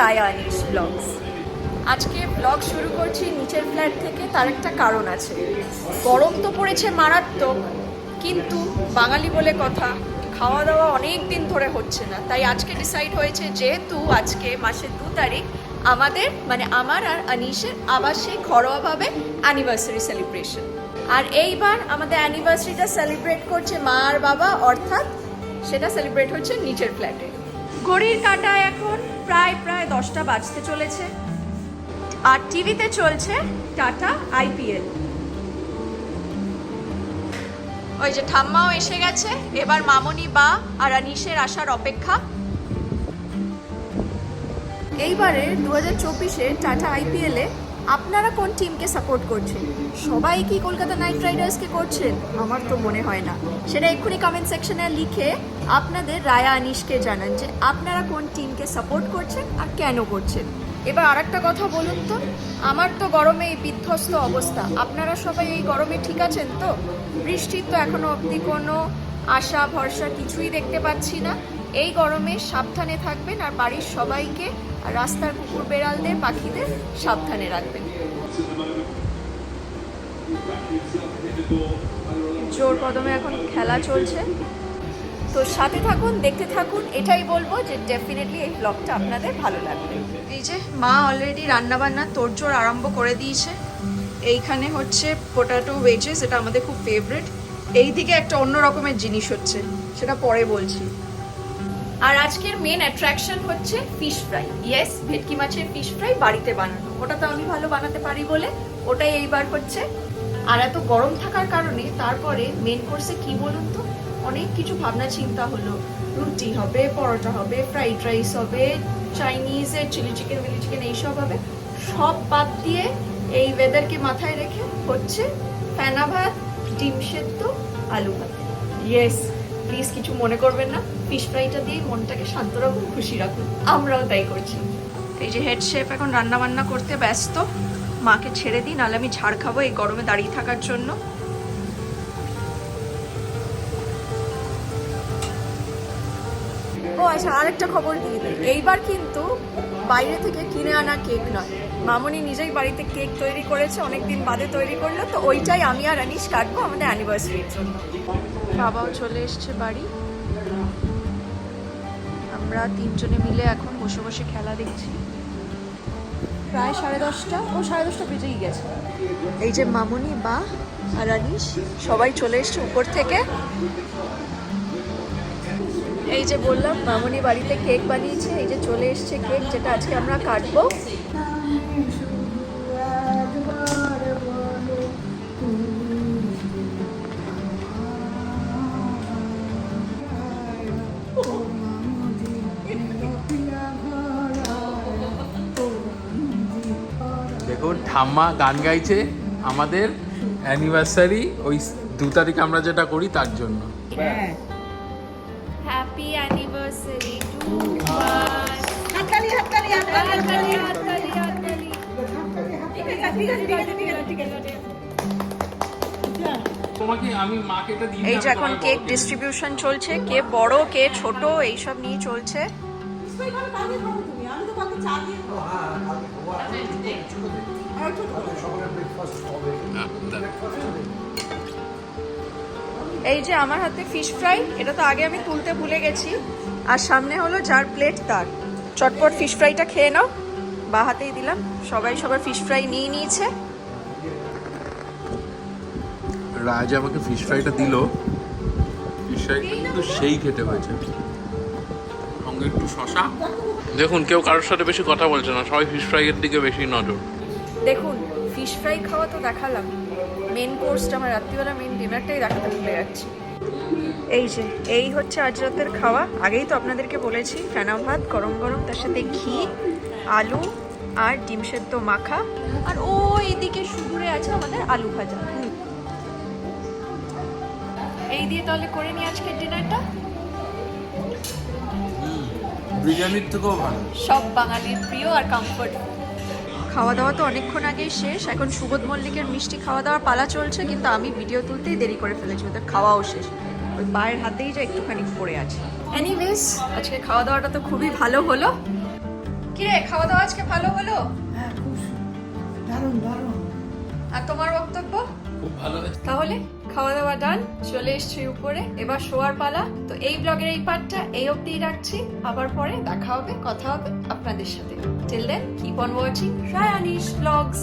Raya Anis blogs. আজকে blog শুরু করছি নিচের ফ্ল্যাট থেকে, তার একটা কারণ আছে। গরম তো পড়েছে মারাত্মক, কিন্তু বাঙালি বলে কথা, খাওয়া দাওয়া অনেক দিন ধরে হচ্ছে না। তাই আজকে ডিসাইড হয়েছে, যেহেতু আজকে মাসের 2 তারিখ আমাদের মানে আমার আর আনিসের আবার সেই ঘরোয়াভাবে অ্যানিভার্সারি সেলিব্রেশন। আর এইবার আমাদের অ্যানিভার্সারিটা সেলিব্রেট করছে মা আর বাবা, অর্থাৎ সেটা সেলিব্রেট হচ্ছে নিচের ফ্ল্যাটে। ঘড়ির কাঁটায় এখন প্রায় 10টা বাজতে চলেছে, আর টিভিতে চলছে টাটা IPL। ওই যে ঠাম্মাও এসে গেছে, এবার মামনি বা আর আনিসের আসার অপেক্ষা। এইবারে 2024-এ টাটা IPL-এ আপনারা কোন টিমকে সাপোর্ট করছেন? সবাই কি কলকাতা নাইট রাইডার্সকে করছেন? আমার তো মনে হয় না। সেটা এক্ষুনি কমেন্ট সেকশনে লিখে আপনাদের রায়া আনিসকে জানান যে আপনারা কোন টিমকে সাপোর্ট করছেন আর কেন করছেন। এবার আরেকটা কথা বলুন তো, আমার তো গরমে এই বিধ্বস্ত অবস্থা। আপনারা সবাই এই গরমে ঠিক আছেন তো? বৃষ্টির তো এখনো অবধি কোনো আশা ভরসা কিছুই দেখতে পাচ্ছি না। এই গরমে সাবধানে থাকবেন, আর বাড়ির সবাইকে আর রাস্তার কুকুর বেড়ালদের পাখিদের সাবধানে রাখবেন। জোর কদমে এখন খেলা চলছে, তো সাথে থাকুন, দেখতে থাকুন। এটাই বলবো যে ডেফিনেটলি এই ব্লগটা আপনাদের ভালো লাগবে। এই যে মা অলরেডি রান্নাবান্না তোড়জোড় আরম্ভ করে দিয়েছে। এইখানে হচ্ছে পোটাটো ওয়েজেস, এটা আমাদের খুব ফেভারিট। এই দিকে একটা অন্য রকমের জিনিস হচ্ছে, সেটা পরে বলছি। আর আজকের মেন অ্যাট্রাকশন হচ্ছে ফিশ ফ্রাই। ইয়েস, ভেটকি মাছের ফিশ ফ্রাই বাড়িতে বানানো। ওটা তো আমি ভালো বানাতে পারি বলে ওটাই এইবার হচ্ছে। আর এত গরম থাকার কারণে তারপরে মেন কোর্সে কি বলুন তো, অনেক কিছু ভাবনা চিন্তা হলো। রুটি হবে, পরোটা হবে, ফ্রাইড রাইস হবে, চাইনিজের চিলি চিকেন মিলি চিকেন এইসব হবে। সব বাদ দিয়ে এই ওয়েদারকে মাথায় রেখে হচ্ছে ফেনা ভাত, ডিম সেদ্ধ, আলু ভাত। ইয়েস, প্লিজ কিছু মনে করবেন না, ফিশ ফ্রাইটা দিয়ে মনটাকে শান্ত রাখুন, খুশি রাখুন। আমরাও তাই করছি। এই যে হেড শেফ এখন রান্না বান্না করতে ব্যস্ত। মাকে ছেড়ে দিই, নাহলে আমি ঝাড় খাবো এই গরমে দাঁড়িয়ে থাকার জন্য। ও আচ্ছা, আরেকটা খবর দিয়ে দিই, এইবার কিন্তু বাইরে থেকে কিনে আনা কেক নয়, মামনি নিজেই বাড়িতে কেক তৈরি করেছে, অনেকদিন বাদে তৈরি করলো। তো ওইটাই আমি আর আনিস কাটবো আমাদের অ্যানিভার্সারির জন্য। বাবাও চলে এসছে বাড়ি। আমরা 3 জনে মিলে এখন বসে বসে খেলা দেখছি। প্রায় 10:30, ও 10:30 বেজেই গেছে। এই যে মামনি বা আর আনিস সবাই চলে এসছে উপর থেকে। এই যে বললাম মামনি বাড়িতে কেক বানিয়েছে, এই যে চলে এসছে কেক, যেটা আজকে আমরা কাটবো। দেখুন ঠাম্মা গান গাইছে আমাদের অ্যানিভার্সারি, ওই 2 তারিখ আমরা যেটা করি তার জন্য। Happy anniversary to us. হাততালি হাততালি হাততালি হাততালি হাততালি হাততালি। ঠিক আছে। তোমাকে আমি মাকে এটা দিই। এই যে এখন কেক ডিস্ট্রিবিউশন চলছে, কে বড় কে ছোট এইসব নিয়ে চলছে। এই যে আমার হাতে ফিশ ফ্রাই, এটা তো আগে আমি তুলতে ভুলে গেছি। আর সামনে হলো যার প্লেট তার। চটপট ফিশ ফ্রাইটা খেয়ে নাও। বা হাতেই দিলাম, সবাই সবার ফিশ ফ্রাই নিয়ে নিয়েছে। রাজ আমাকে ফিশ ফ্রাইটা দিল, ফিশ ফ্রাই কিন্তু সেই খেতে হয়েছে, সঙ্গে একটু শশা। দেখুন কেউ কারোর সাথে বেশি কথা বলছে না, সবাই ফিশ ফ্রাইয়ের দিকে বেশি নজর। দেখুন ফিশ ফ্রাই খাওয়া তো দেখালাম, মেন কোর্সটা আমার রাত্রিবেলা মেন ডিনারটাই দেখাতে ভুলে যাচ্ছি। এই যে এই হচ্ছে আজ রাতের খাওয়া। আগেই তো আপনাদেরকে বলেছি, ফেনা ভাত গরম গরম, তার সাথে ঘি, আলু আর ডিম সেদ্ধ মাখা। আর ও এইদিকে সুদূরে আছে আমাদের আলু ভাজা। এই দিয়ে তাহলে করে নিই আজকের ডিনারটা। বিরিয়ানির থেকেও ভালো, সব বাঙালির প্রিয় আর কমফোর্ট। খাওয়া দাওয়া তো অনেকক্ষণ আগেই শেষ, এখন সুবোধ মল্লিকের মিষ্টি খাওয়া দাওয়ার পালা চলছে, কিন্তু আমি ভিডিও তুলতেই দেরি করে ফেলেছি, ওদের খাওয়াও শেষ। ওই পায়ের হাতেই যা একটুখানি পড়ে আছে। এনিওয়েজ আজকে খাওয়া দাওয়াটা তো খুবই ভালো হলো। কিরে খাওয়া দাওয়া আজকে ভালো হলো? হ্যাঁ খুব দারুণ দারুণ। আর তোমার বক্তব্য? খুব ভালো হয়েছে। তাহলে খাওয়া দাওয়া ডান, চলে এসছি উপরে, এবার শোয়ার পালা। তো এই ব্লগের এই পার্টটা এই অবধি রাখছি, আবার পরে দেখা হবে, কথা হবে আপনাদের সাথে। Till then keep on watching Rayanish blogs.